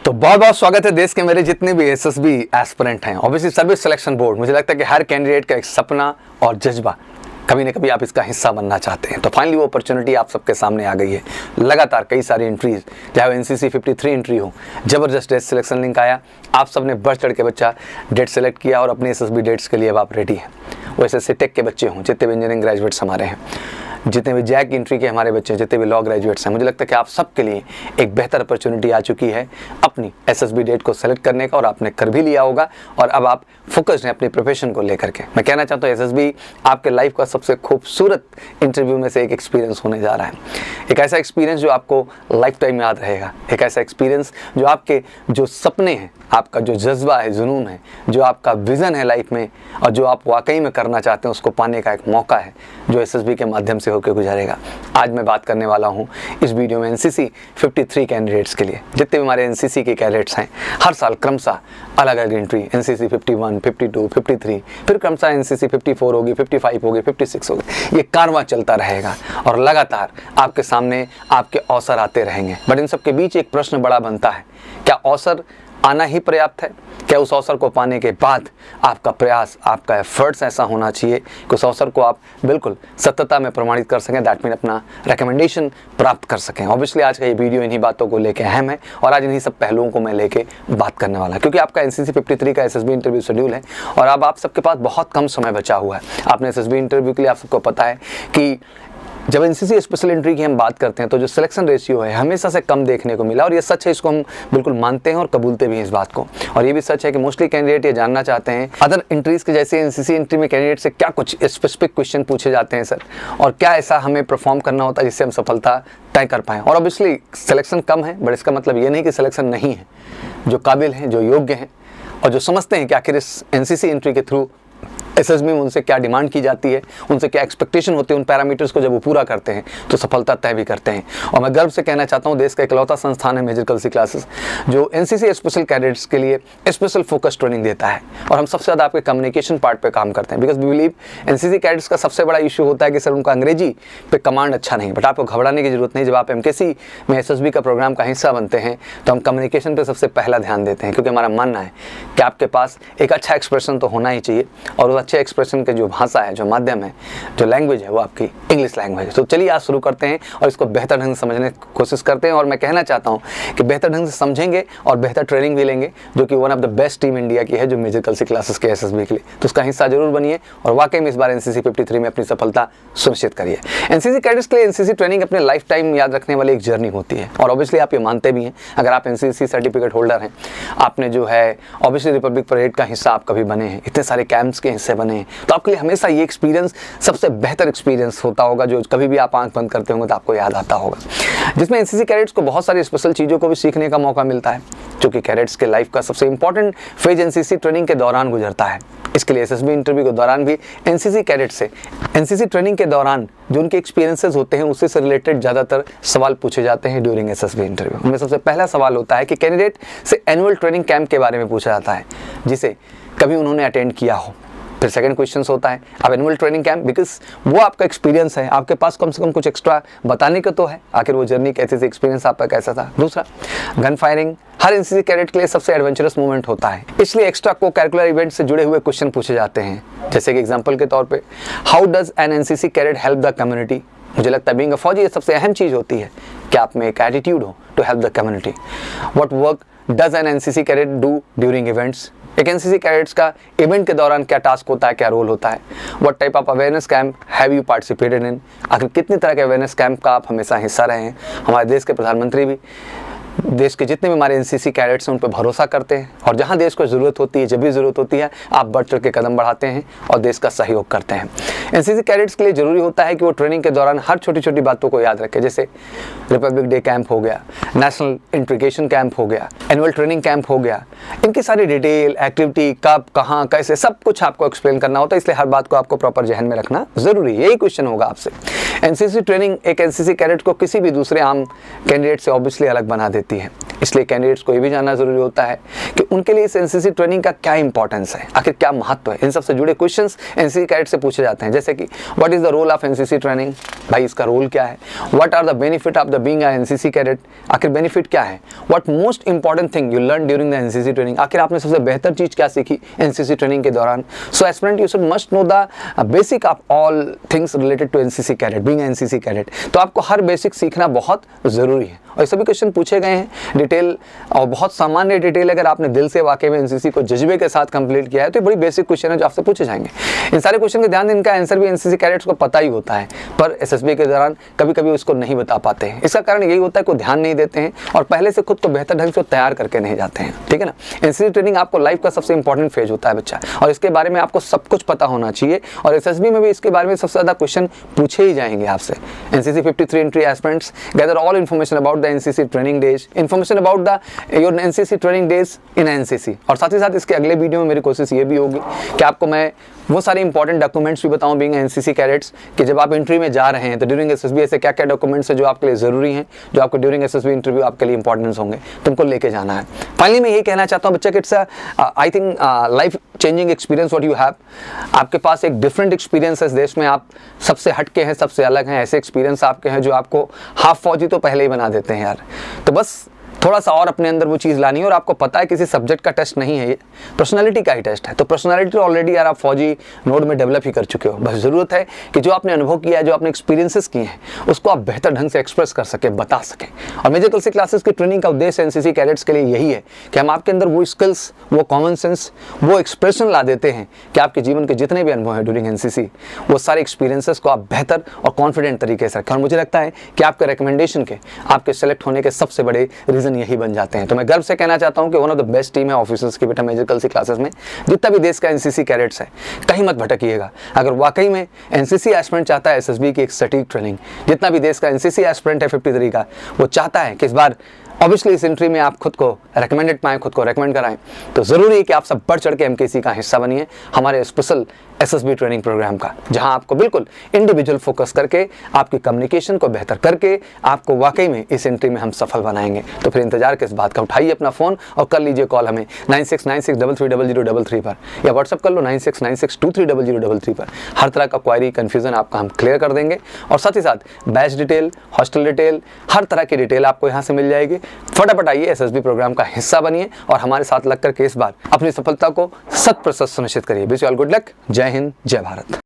तो बहुत बहुत स्वागत है देश के मेरे जितने भी एसएसबी एस्पिरेंट हैं। ऑब्वियसली सर्विस सिलेक्शन बोर्ड, मुझे लगता है कि हर कैंडिडेट का एक सपना और जज्बा, कभी ना कभी आप इसका हिस्सा बनना चाहते हैं। तो फाइनली वो अपॉर्चुनिटी आप सबके सामने आ गई है। लगातार कई सारी एंट्रीज, चाहे वो एनसीसी 53 एंट्री हो, जबरदस्त डेट सिलेक्शन लिंक आया, आप सबने बढ़ चढ़ के बच्चा डेट सेलेक्ट किया और अपने एसएसबी डेट्स के लिए अब आप रेडी हैं। वो एसएससी टेक के बच्चे हों, जितने भी इंजीनियरिंग ग्रेजुएट्स हमारे हैं, जितने भी जैक एंट्री के हमारे बच्चे, जितने भी लॉ ग्रेजुएट्स हैं, मुझे लगता है कि आप सबके लिए एक बेहतर अपॉर्चुनिटी आ चुकी है अपनी एसएसबी डेट को सेलेक्ट करने का, और आपने कर भी लिया होगा और अब आप फोकस्ड हैं अपनी प्रोफेशन को लेकर के। मैं कहना चाहता हूँ एसएसबी आपके लाइफ का सबसे खूबसूरत इंटरव्यू में से एक एक्सपीरियंस होने जा रहा है। एक ऐसा एक्सपीरियंस जो आपको लाइफ टाइम याद रहेगा, एक ऐसा एक्सपीरियंस जो आपके जो सपने हैं, आपका जो जज्बा है, जुनून है, जो आपका विज़न है लाइफ में और जो आप वाकई में करना चाहते हैं, उसको पाने का एक मौका है जो एसएसबी के माध्यम से होकर गुजरेगा। आज मैं बात करने वाला हूं इस वीडियो में एनसीसी 53 कैंडिडेट्स के लिए। जितने भी हमारे एनसीसी के कैडेट्स हैं, हर साल क्रमशः अलग अलग एंट्री, एनसीसी 51, 52, 53, फिर क्रमशः एनसीसी 54 होगी, 55 होगी, 56 होगी। ये कारवां चलता रहेगा और लगातार आपके सामने आपके अवसर आते रहेंगे। बट इन सब के बीच एक प्रश्न बड़ा बनता है, क्या अवसर आना ही पर्याप्त है? क्या उस अवसर को पाने के बाद आपका प्रयास, आपका एफर्ट्स ऐसा होना चाहिए कि उस अवसर को आप बिल्कुल सत्यता में प्रमाणित कर सकें, दैट मीन अपना रिकमेंडेशन प्राप्त कर सकें? ऑब्वियसली आज का ये वीडियो इन्हीं बातों को लेके अहम है और आज इन्हीं सब पहलुओं को मैं लेके बात करने वाला, क्योंकि आपका एनसीसी 53 का एसएसबी इंटरव्यू शेड्यूल है और अब आप सबके पास बहुत कम समय बचा हुआ है। आपने एसएसबी इंटरव्यू के लिए आप सबको पता है कि जब एनसीसी स्पेशल एंट्री की हम बात करते हैं तो जो सिलेक्शन रेशियो है हमेशा से कम देखने को मिला, और ये सच है, इसको हम बिल्कुल मानते हैं और कबूलते भी हैं इस बात को। और ये भी सच है कि मोस्टली कैंडिडेट ये जानना चाहते हैं अदर एंट्रीज के जैसे एनसीसी एंट्री में कैंडिडेट से क्या कुछ स्पेसिफिक क्वेश्चन पूछे जाते हैं सर, और क्या ऐसा हमें परफॉर्म करना होता है जिससे हम सफलता तय कर पाएँ। और ऑब्वियसली सिलेक्शन कम है, बट इसका मतलब ये नहीं कि सिलेक्शन नहीं है। जो काबिल हैं, जो योग्य हैं और जो समझते हैं कि आखिर इस एनसीसी एंट्री के थ्रू एसएसबी में उनसे क्या डिमांड की जाती है, उनसे क्या एक्सपेक्टेशन होती है, उन पैरामीटर्स को जब वो पूरा करते हैं तो सफलता तय भी करते हैं। और मैं गर्व से कहना चाहता हूँ देश का इकलौता संस्थान है मेजर कलसी क्लासेस जो एनसीसी स्पेशल कैडेट्स के लिए स्पेशल फोकस ट्रेनिंग देता है। और हम सबसे ज़्यादा आपके कम्युनिकेशन पार्ट पे काम करते हैं, because we believe NCC cadets का सबसे बड़ा इशू होता है कि सर उनका अंग्रेजी पे कमांड अच्छा नहीं। बट आपको घबराने की जरूरत नहीं, जब आप एमकेसी में एसएसबी का प्रोग्राम का हिस्सा बनते हैं तो हम कम्युनिकेशन पर सबसे पहला ध्यान देते हैं, क्योंकि हमारा मानना है कि आपके पास एक अच्छा एक्सप्रेशन तो होना ही चाहिए, और उस अच्छे एक्सप्रेशन के जो भाषा है, जो माध्यम है, जो लैंग्वेज है, वो आपकी इंग्लिश लैंग्वेज है। तो चलिए आज शुरू करते हैं और इसको बेहतर ढंग से समझने की कोशिश करते हैं। और मैं कहना चाहता हूं कि बेहतर ढंग से समझेंगे और बेहतर ट्रेनिंग भी लेंगे, जो कि one of the best team India की है जो मेजर कलसी क्लासेस के एसएसबी के लिए। तो उसका हिस्सा जरूर बनिए और वाकई में इस बार एनसीसी 53 में अपनी सफलता सुनिश्चित करिए। एनसीसी कैडेट्स के लिए एनसीसी ट्रेनिंग अपने लाइफ टाइम याद रखने वाली एक जर्नी होती है, और ऑब्वियसली आप ये मानते भी हैं। अगर आप एनसीसी सर्टिफिकेट होल्डर हैं, आपने जो है ऑब्वियसली रिपब्लिक परेड का हिस्सा आप कभी बने हैं, इतने सारे कैंप्स के हिस्से बने हैं, तो आपके लिए हमेशा ये एक्सपीरियंस सबसे बेहतर एक्सपीरियंस होता होगा, जो कभी भी आप आंख बंद करते होंगे तो आपको याद आता होगा। जिसमें एनसीसी कैडेट्स को बहुत सारी स्पेशल चीज़ों को भी सीखने का मौका मिलता है, जो कि कैडेट्स के लाइफ का सबसे इंपॉर्टेंट फेज एनसीसी ट्रेनिंग के दौरान गुजरता है। इसके लिए एसएसबी इंटरव्यू के दौरान भी एनसीसी कैडेट से एनसीसी ट्रेनिंग के दौरान जो उनके एक्सपीरियंसेस होते हैं उससे रिलेटेड ज़्यादातर सवाल पूछे जाते हैं ड्यूरिंग एसएसबी इंटरव्यू। उनमें सबसे पहला सवाल होता है कि कैंडिडेट से एनुअल ट्रेनिंग कैंप के बारे में पूछा जाता है जिसे कभी उन्होंने अटेंड किया हो। फिर सेकंड क्वेश्चन होता है अब एनुअल ट्रेनिंग कैंप, बिकॉज वो आपका एक्सपीरियंस है, आपके पास कम से कम कुछ एक्स्ट्रा बताने का तो है, आखिर वो जर्नी कैसी थी, एक्सपीरियंस आपका कैसा था। दूसरा, गन फायरिंग हर एनसीसी कैडेट के लिए सबसे एडवेंचरस मोमेंट होता है, इसलिए एक्स्ट्रा को कैरिकुलर इवेंट से जुड़े हुए क्वेश्चन पूछे जाते हैं। जैसे कि एग्जाम्पल के तौर पर, how does an NCC cadet help the community? मुझे लगता है बीइंग अ फौजी ये सबसे अहम चीज़ होती है कि आप में एक एटीट्यूड हो to help the community. What work does an NCC cadet do during events? एक एनसीसी कैडेट्स का इवेंट के दौरान क्या टास्क होता है, क्या रोल होता है। What type of awareness camp have you participated in? आखिर कितनी तरह के अवेयरनेस कैंप का आप हमेशा हिस्सा रहे हैं। हमारे देश के प्रधानमंत्री भी देश के जितने भी हमारे एनसीसी कैडेट्स हैं उन पर भरोसा करते हैं, और जहां देश को ज़रूरत होती है, जब भी ज़रूरत होती है, आप बढ़ चढ़ के कदम बढ़ाते हैं और देश का सहयोग करते हैं। एनसीसी कैडेट्स के लिए ज़रूरी होता है कि वो ट्रेनिंग के दौरान हर छोटी छोटी बातों को याद रखें, जैसे रिपब्लिक डे कैंप हो गया, नेशनल इंटीग्रेशन कैंप हो गया, एनुअल ट्रेनिंग कैंप हो गया। इनकी सारी डिटेल, एक्टिविटी, कब, कहाँ, कैसे, सब कुछ आपको एक्सप्लेन करना होता है, इसलिए हर बात को आपको प्रॉपर जहन में रखना ज़रूरी है। यही क्वेश्चन होगा आपसे। एनसीसी ट्रेनिंग एक एनसीसी कैडेट को किसी भी दूसरे आम कैंडिडेट से ऑब्वियसली अलग बना देती देती है। इसलिए कैंडिडेट्स को ये भी जानना जरूरी होता है कि उनके लिए इस एनसीसी ट्रेनिंग का क्या इंपॉर्टेंस है, आखिर क्या महत्व है। इन सब से जुड़े क्वेश्चंस एनसीसी कैडेट से पूछे जाते हैं, जैसे कि what is the role of NCC training, भाई इसका रोल क्या है। What are the benefit of the being a NCC cadet, आखिर बेनिफिट क्या है। What most important thing you learn during the NCC training, आखिर आपने सबसे बेहतर चीज क्या सीखी एनसीसी ट्रेनिंग के दौरान। So aspirant you should must know the basic of all things related to NCC cadet, being NCC cadet. तो आपको हर बेसिक सीखना बहुत जरूरी है और सभी क्वेश्चन पूछे गए हैं डिटेल और बहुत सामान्य डिटेल। अगर आपने दिल से वाकई में एनसीसी को जज्बे के साथ कंप्लीट किया है तो ये बड़ी बेसिक क्वेश्चन है जो आपसे पूछे जाएंगे। इन सारे क्वेश्चन के ध्यान दें, इनका आंसर भी एनसीसी कैडेट्स को पता ही होता है, पर एसएसबी के दौरान कभी कभी उसको नहीं बता पाते हैं। इसका कारण यही होता है कि ध्यान नहीं देते हैं और पहले से खुद को बेहतर ढंग से तैयार करके नहीं जाते हैं, ठीक है ना। एनसीसी ट्रेनिंग आपको लाइफ का सबसे इंपॉर्टेंट फेज होता है बच्चा, और इसके बारे में आपको सब कुछ पता होना चाहिए। और एसएसबी में भी इसके बारे में सबसे ज्यादा क्वेश्चन पूछे ही जाएंगे आपसे। NCC 53 entry aspirants gather all information about the NCC training days, information about the your NCC training days in NCC. और साथ ही साथ इसके अगले वीडियो में मेरी कोशिश ये भी होगी कि आपको मैं वो सारे इंपॉर्टेंट डॉक्यूमेंट्स भी बताऊं बीइंग एनसीसी कैडेट्स, कि जब आप एंट्री में जा रहे हैं तो ड्यूरिंग एसएसबी ऐसे क्या क्या डॉक्यूमेंट्स है जो आपके लिए जरूरी हैं, जो आपको ड्यूरिंग एसएसबी इंटरव्यू आपके लिए इंपॉर्टेंस होंगे, तुमको लेके जाना है। फाइनली मैं ये कहना चाहता हूँ बच्चा कि it's I think life changing experience what you have. आपके पास एक डिफरेंट एक्सपीरियंस है इस देश में, आप सबसे हटके हैं, सबसे अलग हैं। ऐसे एक्सपीरियंस आपके हैं जो आपको हाफ फौजी तो पहले ही बना देते हैं यार। तो बस थोड़ा सा और अपने अंदर वो चीज़ लानी है। और आपको पता है किसी सब्जेक्ट का टेस्ट नहीं है, ये पर्सनालिटी का ही टेस्ट है। तो पर्सनालिटी ऑलरेडी यार आप फौजी नोड में डेवलप ही कर चुके हो। बस ज़रूरत है कि जो आपने अनुभव किया है, जो आपने एक्सपीरियंसेस किए हैं, उसको आप बेहतर ढंग से एक्सप्रेस कर सके, बता सकें। और मेजर कल से क्लासेस की ट्रेनिंग का उद्देश्य एनसीसी कैडेट्स के लिए यही है कि हम आपके अंदर वो स्किल्स, वो कॉमन सेंस, वो एक्सप्रेशन ला देते हैं कि आपके जीवन के जितने भी अनुभव हैं ड्यूरिंग एनसीसी, वो सारे एक्सपीरियंसेस को आप बेहतर और कॉन्फिडेंट तरीके से रखें। और मुझे लगता है कि आपके रिकमेंडेशन के, आपके सेलेक्ट होने के सबसे बड़े रीज़न यही बन जाते हैं। तो मैं गर्व से कहना चाहता हूं कि one of the best team है ऑफिसर्स की बेटा मेजर कल सी क्लासेस में। जितना भी देश का एनसीसी कैडेट्स है, कहीं मत भटकिएगा। अगर वाकई में एनसीसी एस्पिरेंट चाहता है एसएसबी की एक सटीक ट्रेनिंग, जितना भी देश का एनसीसी एस्पिरेंट है 53 का, वो चाहता है कि इस बार ऑब्वियसली इस एंट्री में आप खुद को रेकमेंडेड पाएं, खुद को रेकमेंड कराएं, तो ज़रूरी है कि आप सब बढ़ चढ़ के एमकेसी का हिस्सा बनिए, हमारे स्पेशल एसएसबी ट्रेनिंग प्रोग्राम का, जहां आपको बिल्कुल इंडिविजुअल फोकस करके, आपकी कम्युनिकेशन को बेहतर करके, आपको वाकई में इस एंट्री में हम सफल बनाएंगे। तो फिर इंतजार किस बात का, उठाइए अपना फ़ोन और कर लीजिए कॉल हमें 9696330033 पर, या व्हाट्सअप कर लो 9696230033 पर। हर तरह का क्वायरी, कन्फ्यूजन आपका हम क्लियर कर देंगे। और साथ ही साथ बैच डिटेल, हॉस्टल डिटेल, हर तरह की डिटेल आपको यहाँ से मिल जाएगी। फटाफट आइए, एसएसबी प्रोग्राम का हिस्सा बनिए और हमारे साथ लग करके इस बार अपनी सफलता को 100% सुनिश्चित करिए। Wish you all good luck. जय हिंद, जय भारत।